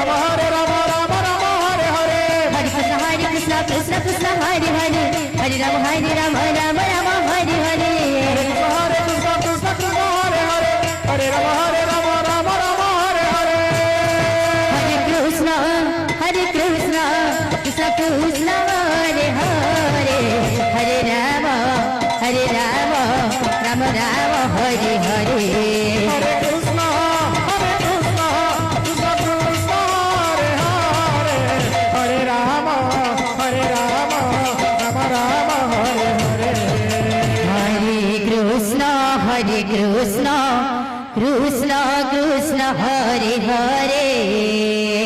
Rama Hare Rama Rama Rama Hare Hare Hare Krishna Krishna Krishna Hare Hare Hare Rama Rama Rama Hare Hare Hare Krishna Krishna Krishna Hare Hare Hare Rama Rama Rama Hare Hare Hare Krishna Krishna Krishna Hare Hare Hare Rama Rama Rama Hare Hare Hare Krishna Krishna Krishna Hare Hare Hare Rama Rama Rama Hare Hare Hare Krishna Krishna Krishna Hare Hare